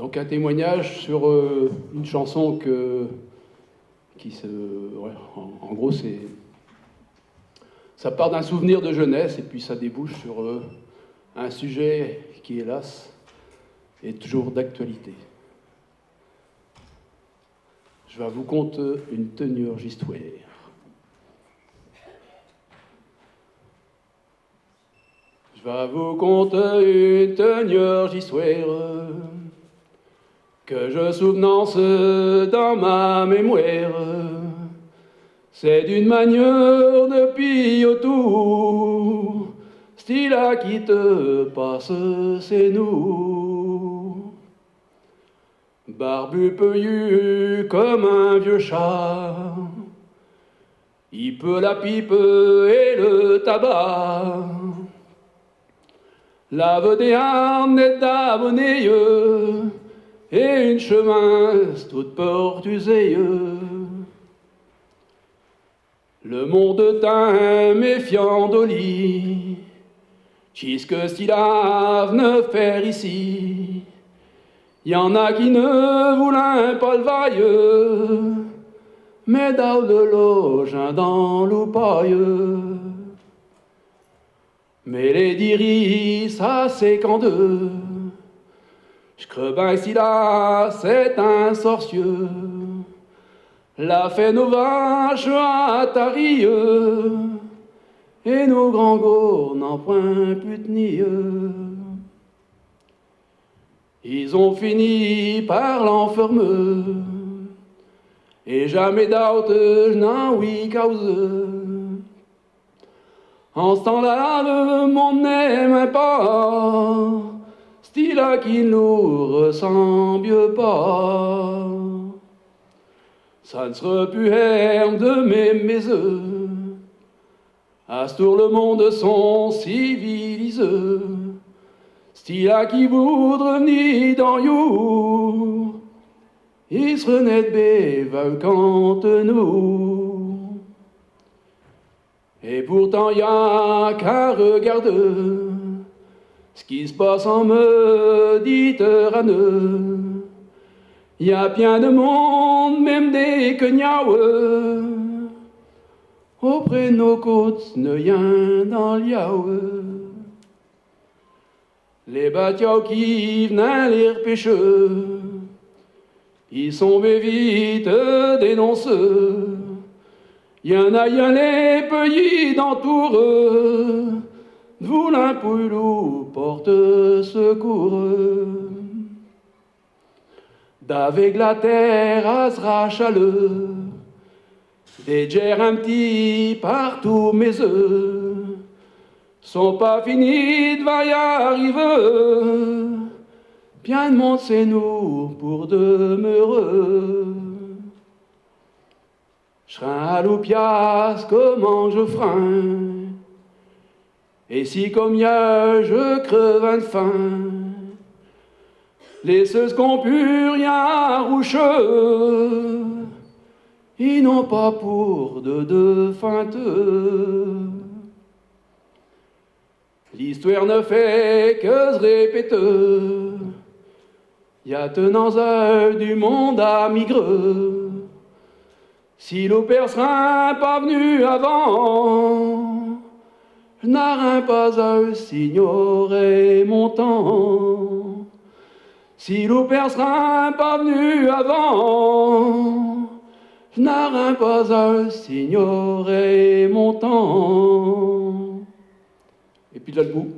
Donc un témoignage sur une chanson en gros, ça part d'un souvenir de jeunesse et puis ça débouche sur un sujet qui, hélas, est toujours d'actualité. Je vais vous conter une tenurge histoire. Je vais vous conter une tenurge histoire que je souvenance dans ma mémoire. C'est d'une manière depuis autour, style à qui te passe, c'est nous. Barbu peuillu comme un vieux chat, il peut la pipe et le tabac. Lave des harnes et d'abonnés, et une chemin toute portusée. Le monde d'un méfiant d'oli, qu'est-ce s'il a ne faire ici? Y en a qui ne voulaient pas le vaille, mais dans le loge dans l'oupaille. Mais les diris, ça c'est qu'en deux. J'creux ben si là, c'est un sorcieux. L'a fait nos vaches à tarie, et nos grands gourds n'en point putnie. Ils ont fini par l'enfermer, et jamais doubt n'en oui cause. En ce temps-là, le monde n'aime pas, style à qui nous ressemble pas. Ça ne sera plus herbe de mes œufs, à ce tour le monde sont civilisé, style à qui voudre venir dans you, il se renaît béveux contre nous. Et pourtant y a qu'à regarder ce qui se passe en Méditerranée. Y a bien de monde, même des cognaoues, auprès de nos côtes, ne rien dans l'yaoue. Les batiaux qui venaient les pêcheurs, ils sont vite dénoncés. Y en a les pays d'entour, vous l'impoulou porte secours. D'avec la terre à se rachale, des gers un petit partout mes œufs, sont pas finis de va y arriver, bien de monde c'est nous pour demeurer. J'serai à l'oupias, comment je freins, et si comme y'a je creve de faim, les ceux qu'on pu rien roucheux, ils n'ont pas pour de feinteux. L'histoire ne fait que se répéter, y a tenants du monde à migrer. Si l'opère sera pas venu avant, je n'aurai pas à signorer mon temps. Si l'opère sera pas venu avant, je n'aurai pas à signorer mon temps. Et puis là le bout.